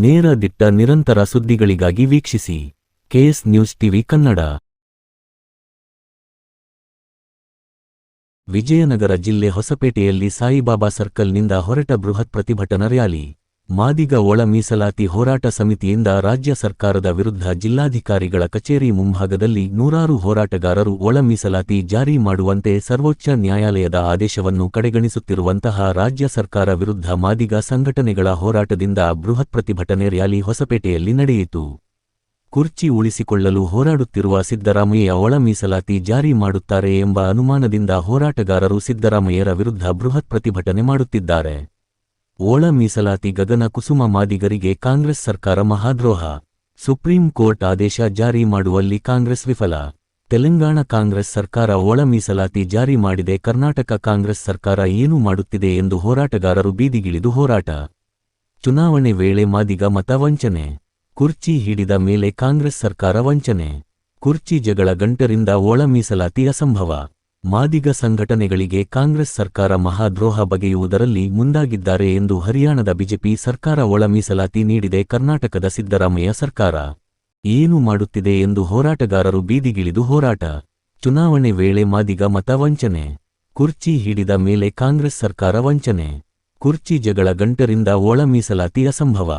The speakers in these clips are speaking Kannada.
ನೇರ ದಿಟ್ಟ ನಿರಂತರ ಸುದ್ದಿಗಳಿಗಾಗಿ ವೀಕ್ಷಿಸಿ KS news TV Kannada. Vijayanagara ಜಿಲ್ಲೆ ಹೊಸಪೇಟೆಯಲ್ಲಿ ಸಾಯಿಬಾಬಾ ಸರ್ಕಲ್ನಿಂದ ಹೊರಟ ಬೃಹತ್ ಪ್ರತಿಭಟನಾ ರ್ಯಾಲಿ. ಮಾದಿಗ ಒಳ ಮೀಸಲಾತಿ ಹೋರಾಟ ಸಮಿತಿಯಿಂದ ರಾಜ್ಯ ಸರ್ಕಾರದ ವಿರುದ್ಧ ಜಿಲ್ಲಾಧಿಕಾರಿಗಳ ಕಚೇರಿ ಮುಂಭಾಗದಲ್ಲಿ ನೂರಾರು ಹೋರಾಟಗಾರರು ಒಳ ಮೀಸಲಾತಿ ಜಾರಿ ಮಾಡುವಂತೆ ಸರ್ವೋಚ್ಚ ನ್ಯಾಯಾಲಯದ ಆದೇಶವನ್ನು ಕಡೆಗಣಿಸುತ್ತಿರುವಂತಹ ರಾಜ್ಯ ಸರ್ಕಾರ ವಿರುದ್ಧ ಮಾದಿಗ ಸಂಘಟನೆಗಳ ಹೋರಾಟದಿಂದ ಬೃಹತ್ ಪ್ರತಿಭಟನೆ ರ್ಯಾಲಿ ಹೊಸಪೇಟೆಯಲ್ಲಿ ನಡೆಯಿತು. ಕುರ್ಚಿ ಉಳಿಸಿಕೊಳ್ಳಲು ಹೋರಾಡುತ್ತಿರುವ ಸಿದ್ದರಾಮಯ್ಯ ಒಳ ಮೀಸಲಾತಿ ಜಾರಿ ಮಾಡುತ್ತಾರೆ ಎಂಬ ಅನುಮಾನದಿಂದ ಹೋರಾಟಗಾರರು ಸಿದ್ದರಾಮಯ್ಯರ ವಿರುದ್ಧ ಬೃಹತ್ ಪ್ರತಿಭಟನೆ ಮಾಡುತ್ತಿದ್ದಾರೆ. ಒಳ ಮೀಸಲಾತಿ ಗಗನ ಕುಸುಮ ಮಾದಿಗರಿಗೆ ಕಾಂಗ್ರೆಸ್ ಸರ್ಕಾರ ಮಹಾದ್ರೋಹ. ಸುಪ್ರೀಂ ಕೋರ್ಟ್ ಆದೇಶ ಜಾರಿ ಮಾಡುವಲ್ಲಿ ಕಾಂಗ್ರೆಸ್ ವಿಫಲ. ತೆಲಂಗಾಣ ಕಾಂಗ್ರೆಸ್ ಸರ್ಕಾರ ಒಳ ಮೀಸಲಾತಿ ಜಾರಿ ಮಾಡಿದೆ, ಕರ್ನಾಟಕ ಕಾಂಗ್ರೆಸ್ ಸರ್ಕಾರ ಏನು ಮಾಡುತ್ತಿದೆ ಎಂದು ಹೋರಾಟಗಾರರು ಬೀದಿಗಿಳಿದು ಹೋರಾಟ. ಚುನಾವಣೆ ವೇಳೆ ಮಾದಿಗ ಮತ ವಂಚನೆ. ಕುರ್ಚಿ ಹಿಡಿದ ಮೇಲೆ ಕಾಂಗ್ರೆಸ್ ಸರ್ಕಾರ ವಂಚನೆ. ಕುರ್ಚಿ ಜಗಳ ಗಂಟರಿಂದ ಒಳ ಮೀಸಲಾತಿ ಅಸಂಭವ. ಮಾದಿಗ ಸಂಘಟನೆಗಳಿಗೆ ಕಾಂಗ್ರೆಸ್ ಸರ್ಕಾರ ಮಹಾದ್ರೋಹ ಬಗೆಯುವುದರಲ್ಲಿ ಮುಂದಾಗಿದ್ದಾರೆ ಎಂದು ಹರಿಯಾಣದ ಬಿಜೆಪಿ ಸರ್ಕಾರ ಒಳ ಮೀಸಲಾತಿ ನೀಡಿದೆ, ಕರ್ನಾಟಕದ ಸಿದ್ದರಾಮಯ್ಯ ಸರ್ಕಾರ ಏನು ಮಾಡುತ್ತಿದೆ ಎಂದು ಹೋರಾಟಗಾರರು ಬೀದಿಗಿಳಿದು ಹೋರಾಟ. ಚುನಾವಣೆ ವೇಳೆ ಮಾದಿಗ ಮತ ವಂಚನೆ. ಕುರ್ಚಿ ಹಿಡಿದ ಮೇಲೆ ಕಾಂಗ್ರೆಸ್ ಸರ್ಕಾರ ವಂಚನೆ. ಕುರ್ಚಿ ಜಗಳ ಗಂಟರಿಂದ ಒಳ ಮೀಸಲಾತಿ ಅಸಂಭವ.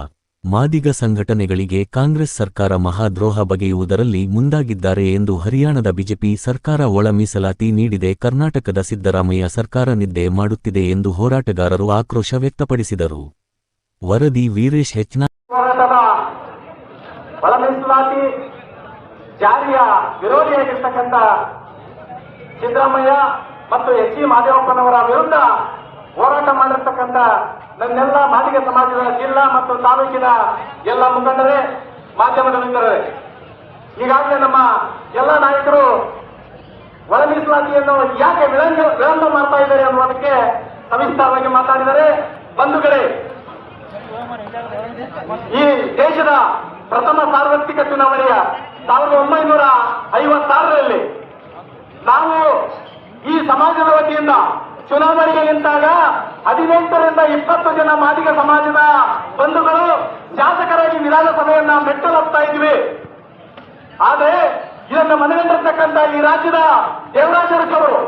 ಮಾದಿಗ ಸಂಘಟನೆಗಳಿಗೆ ಕಾಂಗ್ರೆಸ್ ಸರ್ಕಾರ ಮಹಾದ್ರೋಹ ಬಗೆಯುವುದರಲ್ಲಿ ಮುಂದಾಗಿದ್ದಾರೆ ಎಂದು ಹರಿಯಾಣದ ಬಿಜೆಪಿ ಸರ್ಕಾರ ಒಳ ಮೀಸಲಾತಿ ನೀಡಿದೆ, ಕರ್ನಾಟಕದ ಸಿದ್ದರಾಮಯ್ಯ ಸರ್ಕಾರ ನಿದ್ದೆ ಮಾಡುತ್ತಿದೆ ಎಂದು ಹೋರಾಟಗಾರರು ಆಕ್ರೋಶ ವ್ಯಕ್ತಪಡಿಸಿದರು. ವರದಿ ವೀರೇಶ್ ಹೆಚ್. ಒಳ ಮೀಸಲಾತಿ ಜಾರಿಯ ವಿರೋಧಿಯಾಗಿರ್ತಕ್ಕಂಥ ಸಿದ್ದರಾಮಯ್ಯ ಮತ್ತು ಎಚ್ ಸಿ ಮಾದೇವಪ್ಪನವರ ವಿರುದ್ಧ ಹೋರಾಟ ಮಾಡಿರ್ತಕ್ಕಂಥ ನನ್ನೆಲ್ಲ ಮಾದಿಗ ಸಮಾಜದ ಜಿಲ್ಲಾ ಮತ್ತು ತಾಲೂಕಿನ ಎಲ್ಲ ಮುಖಂಡರೇ, ಮಾಧ್ಯಮದ ಮಿತ್ರರೇ, ಈಗಾಗಲೇ ನಮ್ಮ ಎಲ್ಲ ನಾಯಕರು ಒಳ ಮೀಸಲಾತಿಯನ್ನು ಯಾಕೆ ವಿಳಂಬ ಮಾಡ್ತಾ ಇದ್ದಾರೆ ಅನ್ನುವುದಕ್ಕೆ ಸವಿಸ್ತಾರವಾಗಿ ಮಾತಾಡಿದರೆ, ಬಂಧುಗಳೇ, ಈ ದೇಶದ ಪ್ರಥಮ ಸಾರ್ವತ್ರಿಕ ಚುನಾವಣೆಯ 1956ರಲ್ಲಿ ನಾವು ಈ ಸಮಾಜದ ವತಿಯಿಂದ ಚುನಾವಣೆಗೆ ನಿಂತಾಗ 18 ರಿಂದ 20 ಜನ ಮಾದಿಗ ಸಮಾಜದ ಬಂಧುಗಳು ಶಾಸಕರಾಗಿ ವಿಧಾನಸಭೆಯನ್ನ ಮೆಟ್ಟಲುತ್ತಾ ಇದ್ವಿ. ಆದರೆ ಇದನ್ನು ಮನಗಂಡಿರ್ತಕ್ಕಂಥ ಈ ರಾಜ್ಯದ ದೇವರಾಜ ಅರಸು ಅವರು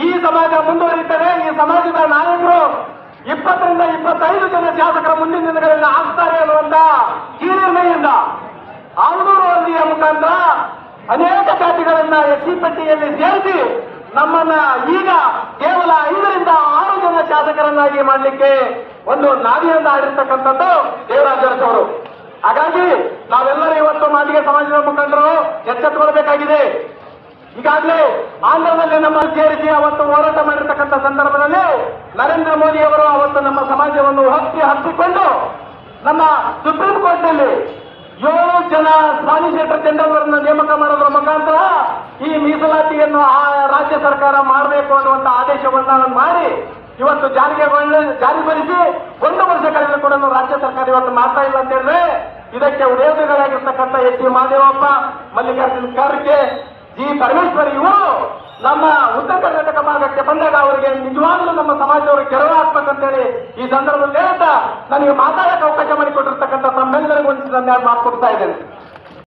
ಈ ಸಮಾಜ ಮುಂದುವರಿಯುತ್ತದೆ, ಈ ಸಮಾಜದ ನಾಯಕರು 20 ರಿಂದ 25 ಜನ ಶಾಸಕರ ಮುಂದಿನ ದಿನಗಳಲ್ಲಿ ಆಗ್ತಾರೆ ಅನ್ನುವಂತ ಈ ನಿರ್ಣಯದಿಂದ ಆವೂರು ವರದಿಯ ಮುಖಾಂತರ ಅನೇಕ ಜಾತಿಗಳನ್ನ ಎಸ್ಸಿ ಪಟ್ಟಿಯಲ್ಲಿ ಸೇರಿಸಿ ನಮ್ಮನ್ನ ಈಗ ಕೇವಲ 5 ರಿಂದ 6 ಜನ ಶಾಸಕರನ್ನಾಗಿ ಮಾಡಲಿಕ್ಕೆ ಒಂದು ನಾದಿಯಿಂದ ಆಡಿರ್ತಕ್ಕಂಥದ್ದು ದೇವರಾಜ ಅರಸು ಅವರು. ಹಾಗಾಗಿ ನಾವೆಲ್ಲರೂ ಇವತ್ತು ಮಾದಿಗ ಸಮಾಜದ ಮುಖಂಡರು ಎಚ್ಚೆತ್ತುಕೊಳ್ಬೇಕಾಗಿದೆ. ಈಗಾಗಲೇ ಆಂಧ್ರದಲ್ಲಿ ನಮ್ಮ ಸೇರಿಸಿ ಅವತ್ತು ಹೋರಾಟ ಮಾಡಿರ್ತಕ್ಕಂಥ ಸಂದರ್ಭದಲ್ಲಿ ನರೇಂದ್ರ ಮೋದಿ ಅವರು ಅವತ್ತು ನಮ್ಮ ಸಮಾಜವನ್ನು ಹತ್ತಿಕೊಂಡು ನಮ್ಮ ಸುಪ್ರೀಂ ಕೋರ್ಟ್ನಲ್ಲಿ 7 ಜನ ಸಾಲಿಸಿಟರ್ ಜನರಲ್ ಅವರನ್ನು ನೇಮಕ ಮಾಡೋದ್ರ ಮುಖಾಂತರ ಈ ಮೀಸಲಾತಿಯನ್ನು ರಾಜ್ಯ ಸರ್ಕಾರ ಮಾಡಬೇಕು ಅನ್ನುವಂತ ಆದೇಶವನ್ನು ಮಾಡಿ ಇವತ್ತು ಜಾರಿಗೊಳಿಸಿ 1 ವರ್ಷ ಕಳೆದು ಕೂಡ ರಾಜ್ಯ ಸರ್ಕಾರ ಇವತ್ತು ಮಾಡ್ತಾ ಇಲ್ಲ ಅಂತ ಹೇಳಿದ್ರೆ ಇದಕ್ಕೆ ಉಡೇವುಗಳಾಗಿರ್ತಕ್ಕಂಥ H C Mahadevappa, Mallikarjuna Kharge, G Parameshwar ಇವರು ನಮ್ಮ ಉತ್ತರ ಕರ್ನಾಟಕ ಭಾಗಕ್ಕೆ ಬಂದಾಗ ಅವರಿಗೆ ನಿಜವಾಗ್ಲೂ ನಮ್ಮ ಸಮಾಜದವರಿಗೆ ಗೆಲುವು ಆಗ್ಬೇಕಂತೇಳಿ ಈ ಸಂದರ್ಭದಲ್ಲಿ ಹೇಳ್ತಾ ನನಗೆ ಮಾತಾಡಕ್ಕೆ ಅವಕಾಶ ಮಾಡಿಕೊಟ್ಟಿರ್ತಕ್ಕಂಥ ತಮ್ಮೆಲ್ಲರಿಗೂ ಒಂದು ಮಾತು ಕೊಡ್ತಾ ಇದ್ದೇನೆ.